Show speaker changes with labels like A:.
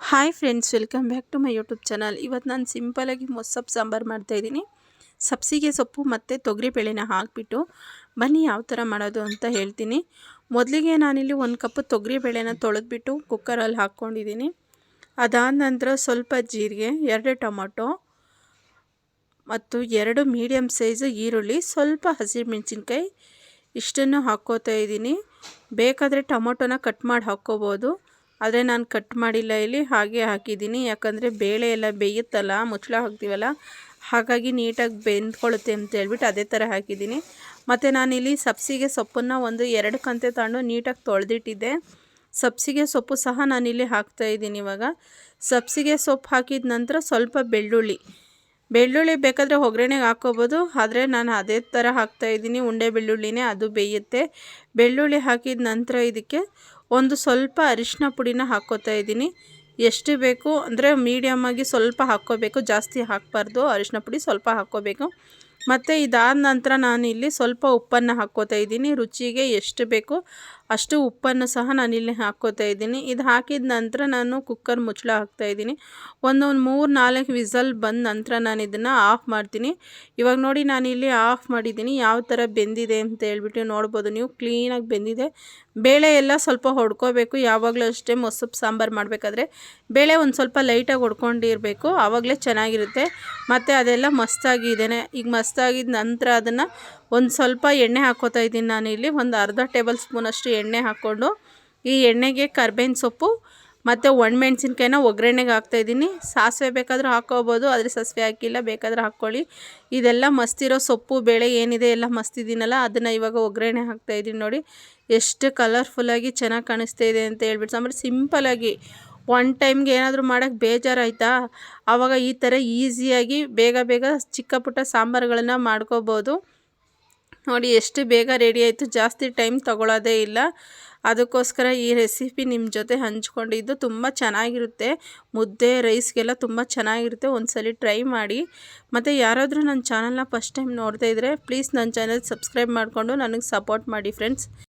A: Hi friends, welcome back to my YouTube channel. ಇವತ್ತು ನಾನು ಸಿಂಪಲಾಗಿ ಮೊಸಪ್ಪು ಸಾಂಬಾರು ಮಾಡ್ತಾಯಿದ್ದೀನಿ. ಸಬ್ಸಿಗೆ ಸೊಪ್ಪು ಮತ್ತು ತೊಗರಿಬೇಳೆನ ಹಾಕಿಬಿಟ್ಟು ಬನ್ನಿ ಯಾವ ಥರ ಮಾಡೋದು ಅಂತ ಹೇಳ್ತೀನಿ. ಮೊದಲಿಗೆ ನಾನಿಲ್ಲಿ 1 ಕಪ್ ತೊಗರಿಬೇಳೆನ ತೊಳೆದ್ಬಿಟ್ಟು ಕುಕ್ಕರಲ್ಲಿ ಹಾಕ್ಕೊಂಡಿದ್ದೀನಿ. ಅದಾದ ನಂತರ ಸ್ವಲ್ಪ ಜೀರಿಗೆ, 2 ಟೊಮೊಟೊ ಮತ್ತು 2 ಮೀಡಿಯಮ್ ಸೈಜು ಈರುಳ್ಳಿ, ಸ್ವಲ್ಪ ಹಸಿಮೆಣಸಿನ್ಕಾಯಿ ಇಷ್ಟನ್ನು ಹಾಕ್ಕೋತಾ ಇದ್ದೀನಿ. ಬೇಕಾದರೆ ಟೊಮೊಟೊನ ಕಟ್ ಮಾಡಿ ಹಾಕ್ಕೋಬೋದು, ಆದರೆ ನಾನು ಕಟ್ ಮಾಡಿಲ್ಲ, ಇಲ್ಲಿ ಹಾಗೆ ಹಾಕಿದ್ದೀನಿ. ಯಾಕಂದರೆ ಬೇಳೆ ಎಲ್ಲ ಬೇಯುತ್ತಲ್ಲ, ಮುಚ್ಚಳ ಹಾಕ್ತೀವಲ್ಲ, ಹಾಗಾಗಿ ನೀಟಾಗಿ ಬೆಂದ್ಕೊಳ್ಳುತ್ತೆ ಅಂತ ಹೇಳ್ಬಿಟ್ಟು ಅದೇ ಥರ ಹಾಕಿದ್ದೀನಿ. ಮತ್ತು ನಾನಿಲ್ಲಿ ಸಬ್ಸಿಗೆ ಸೊಪ್ಪನ್ನು 1-2 ಕಂತೆ ತಗೊಂಡು ನೀಟಾಗಿ ತೊಳೆದಿಟ್ಟಿದ್ದೆ. ಸಬ್ಸಿಗೆ ಸೊಪ್ಪು ಸಹ ನಾನಿಲ್ಲಿ ಹಾಕ್ತಾಯಿದ್ದೀನಿ. ಇವಾಗ ಸಬ್ಸಿಗೆ ಸೊಪ್ಪು ಹಾಕಿದ ನಂತರ ಸ್ವಲ್ಪ ಬೆಳ್ಳುಳ್ಳಿ ಬೇಕಾದರೆ ಒಗ್ಗರಣೆಗೆ ಹಾಕ್ಕೋಬೋದು, ಆದರೆ ನಾನು ಅದೇ ಥರ ಹಾಕ್ತಾಯಿದ್ದೀನಿ. ಉಂಡೆ ಬೆಳ್ಳುಳ್ಳಿನೇ, ಅದು ಬೇಯುತ್ತೆ. ಬೆಳ್ಳುಳ್ಳಿ ಹಾಕಿದ ನಂತರ ಇದಕ್ಕೆ ಸ್ವಲ್ಪ ಅರಿಶಿನ ಪುಡಿನ ಹಾಕ್ಕೋತಾ ಇದ್ದೀನಿ. ಎಷ್ಟು ಬೇಕು ಅಂದರೆ ಮೀಡಿಯಮಾಗಿ ಸ್ವಲ್ಪ ಹಾಕ್ಕೋಬೇಕು, ಜಾಸ್ತಿ ಹಾಕಬಾರ್ದು. ಅರಿಶಿನ ಪುಡಿ ಸ್ವಲ್ಪ ಹಾಕ್ಕೋಬೇಕು. ಮತ್ತು ಇದಾದ ನಂತರ ನಾನಿಲ್ಲಿ ಸ್ವಲ್ಪ ಉಪ್ಪನ್ನು ಹಾಕ್ಕೋತಾ ಇದ್ದೀನಿ. ರುಚಿಗೆ ಎಷ್ಟು ಬೇಕು ಅಷ್ಟು ಉಪ್ಪನ್ನು ಸಹ ನಾನಿಲ್ಲಿ ಹಾಕ್ಕೋತಾ ಇದ್ದೀನಿ. ಇದು ಹಾಕಿದ ನಂತರ ನಾನು ಕುಕ್ಕರ್ ಮುಚ್ಚಳ ಹಾಕ್ತಾಯಿದ್ದೀನಿ. ಒಂದು 3-4 ವಿಸಲ್ ಬಂದ ನಂತರ ನಾನು ಇದನ್ನು ಆಫ್ ಮಾಡ್ತೀನಿ. ಇವಾಗ ನೋಡಿ, ನಾನಿಲ್ಲಿ ಆಫ್ ಮಾಡಿದ್ದೀನಿ. ಯಾವ ಥರ ಬೆಂದಿದೆ ಅಂತ ಹೇಳ್ಬಿಟ್ಟು ನೋಡ್ಬೋದು ನೀವು. ಕ್ಲೀನಾಗಿ ಬೆಂದಿದೆ. ಬೇಳೆ ಎಲ್ಲ ಸ್ವಲ್ಪ ಹೊಡ್ಕೋಬೇಕು. ಯಾವಾಗಲೂ ಅಷ್ಟೇ ಮೊಸಪ್ಪು ಸಾಂಬಾರು ಮಾಡಬೇಕಾದ್ರೆ ಬೇಳೆ ಒಂದು ಸ್ವಲ್ಪ ಲೈಟಾಗಿ ಹೊಡ್ಕೊಂಡಿರಬೇಕು, ಆವಾಗಲೇ ಚೆನ್ನಾಗಿರುತ್ತೆ. ಮತ್ತು ಅದೆಲ್ಲ ಮಸ್ತಾಗಿದ್ದೇನೆ. ಈಗ ಮಸ್ತಾಗಿದ್ದ ನಂತರ ಅದನ್ನು ಸ್ವಲ್ಪ ಎಣ್ಣೆ ಹಾಕ್ಕೋತಾ ಇದ್ದೀನಿ. ನಾನಿಲ್ಲಿ ಒಂದು ಅರ್ಧ ಟೇಬಲ್ ಸ್ಪೂನಷ್ಟು ಎಣ್ಣೆ ಹಾಕ್ಕೊಂಡು ಈ ಎಣ್ಣೆಗೆ ಕರ್ಬೇವಿನ ಸೊಪ್ಪು ಮತ್ತು ಒಣಮೆಣ್ಸಿನ್ಕಾಯಿನ ಒಗ್ಗರಣೆಗೆ ಹಾಕ್ತಾಯಿದ್ದೀನಿ. ಸಾಸಿವೆ ಬೇಕಾದರೂ ಹಾಕ್ಕೋಬೋದು, ಆದರೆ ಸಾಸಿವೆ ಹಾಕಿಲ್ಲ, ಬೇಕಾದರೆ ಹಾಕ್ಕೊಳ್ಳಿ. ಇದೆಲ್ಲ ಮಸ್ತಿರೋ ಸೊಪ್ಪು ಬೇಳೆ ಏನಿದೆ ಎಲ್ಲ ಮಸ್ತಿದ್ದೀನಲ್ಲ, ಅದನ್ನು ಇವಾಗ ಒಗ್ಗರಣೆ ಹಾಕ್ತಾಯಿದ್ದೀನಿ. ನೋಡಿ ಎಷ್ಟು ಕಲರ್ಫುಲ್ಲಾಗಿ ಚೆನ್ನಾಗಿ ಕಾಣಿಸ್ತಾ ಇದೆ ಅಂತ ಹೇಳ್ಬಿಟ್ಟು. ಸಾಂಬಾರು ಸಿಂಪಲಾಗಿ ಒನ್ ಟೈಮ್ಗೆ ಏನಾದರೂ ಮಾಡೋಕ್ಕೆ ಬೇಜಾರಾಯಿತಾ, ಆವಾಗ ಈ ಥರ ಈಸಿಯಾಗಿ ಬೇಗ ಚಿಕ್ಕ ಪುಟ್ಟ ಸಾಂಬಾರುಗಳನ್ನು ಮಾಡ್ಕೋಬೋದು. ನೋಡಿ ಎಷ್ಟು ಬೇಗ ರೆಡಿ ಆಯಿತು, ಜಾಸ್ತಿ ಟೈಮ್ ತಗೊಳ್ಳೋದೇ ಇಲ್ಲ. ಅದಕ್ಕೋಸ್ಕರ ಈ ರೆಸಿಪಿ ನಿಮ್ಮ ಜೊತೆ ಹಂಚ್ಕೊಂಡಿದ್ದು. ತುಂಬ ಚೆನ್ನಾಗಿರುತ್ತೆ, ಮುದ್ದೆ ರೈಸ್ಗೆಲ್ಲ ತುಂಬ ಚೆನ್ನಾಗಿರುತ್ತೆ. ಒಂದ್ಸಲ ಟ್ರೈ ಮಾಡಿ. ಮತ್ತು ಯಾರಾದರೂ ನನ್ನ ಚಾನಲ್ನ ಫಸ್ಟ್ ಟೈಮ್ ನೋಡ್ತಾ ಇದ್ದರೆ ಪ್ಲೀಸ್ ನನ್ನ ಚಾನಲ್ ಸಬ್ಸ್ಕ್ರೈಬ್ ಮಾಡಿಕೊಂಡು ನನಗೆ ಸಪೋರ್ಟ್ ಮಾಡಿ ಫ್ರೆಂಡ್ಸ್.